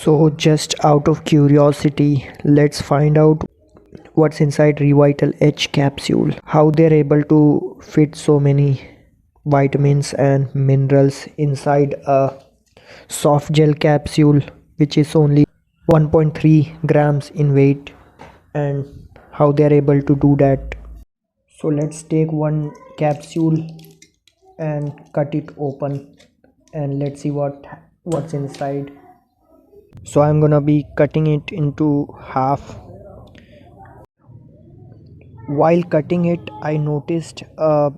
So, just out of curiosity, let's find out what's inside Revital H capsule. How they're able to fit so many vitamins and minerals inside a soft gel capsule, which is only 1.3 grams in weight, and how they're able to do that. So, let's take one capsule and cut it open, and let's see what's inside. So I'm gonna be cutting it into half. While cutting it, I noticed a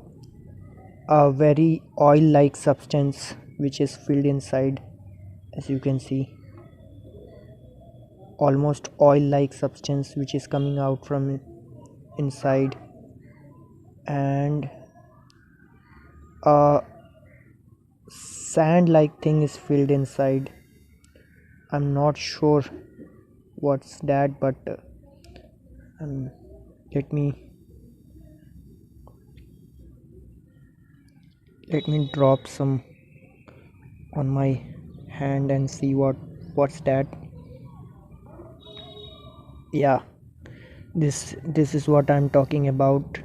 very oil like substance which is filled inside. As you can see, almost oil like substance which is coming out from inside, and a sand like thing is filled inside. I'm not sure what's that, but um, let me let me drop some on my hand and see what's that. Yeah, this is what I'm talking about.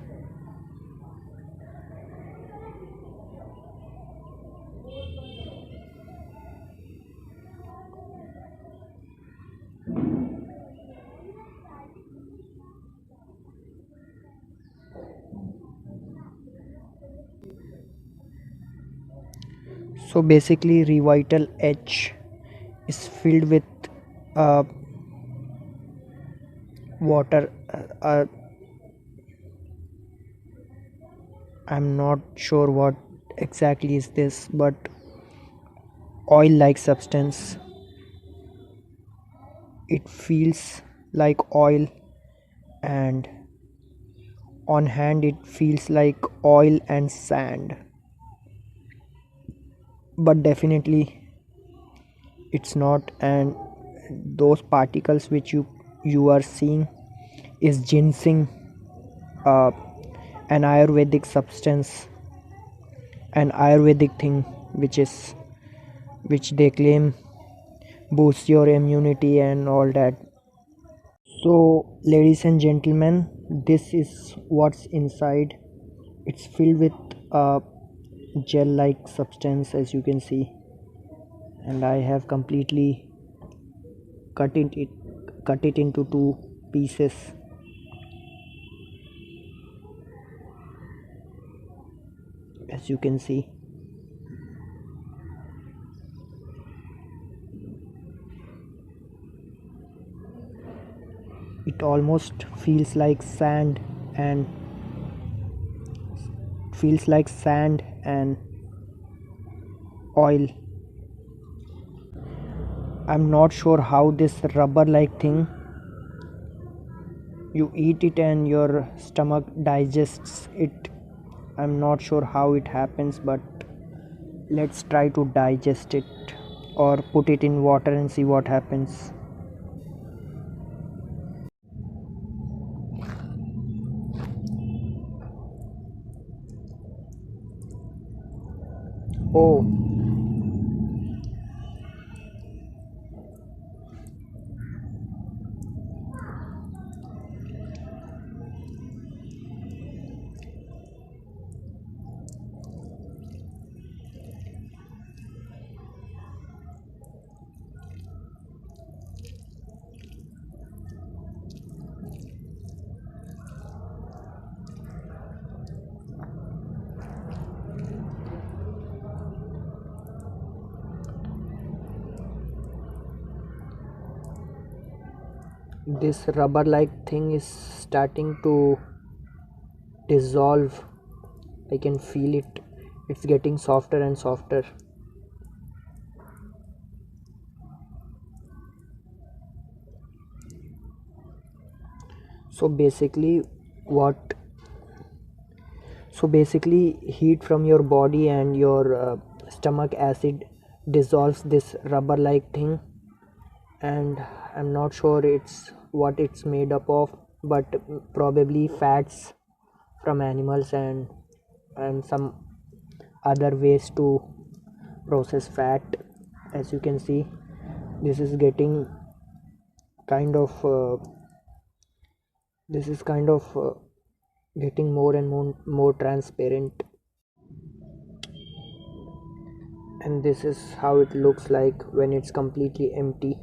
So basically Revital H is filled with uh, water. I'm not sure what exactly is this, but oil like substance. It feels like oil, and on hand it feels like oil and sand, but definitely it's not. And those particles which you are seeing is ginseng, uh, an ayurvedic substance, an ayurvedic thing which they claim boosts your immunity and all that. So ladies and gentlemen, this is what's inside. It's filled with a gel like substance, as you can see, and I have completely cut it into two pieces. As you can see, it almost and feels like sand and oil. I'm not sure how this rubber like thing, you eat it and your stomach digests it. I'm not sure how it happens, but let's try to digest it or put it in water and see what happens. Oh, this rubber like thing is starting to dissolve. I can feel it. It's getting softer and softer. So basically what so basically heat from your body and your stomach acid dissolves this rubber like thing, and I'm not sure it's what it's made up of, but probably fats from animals and some other ways to process fat, as you can see. This is getting kind of this is kind of getting more and more transparent, and this is how it looks like when it's completely empty.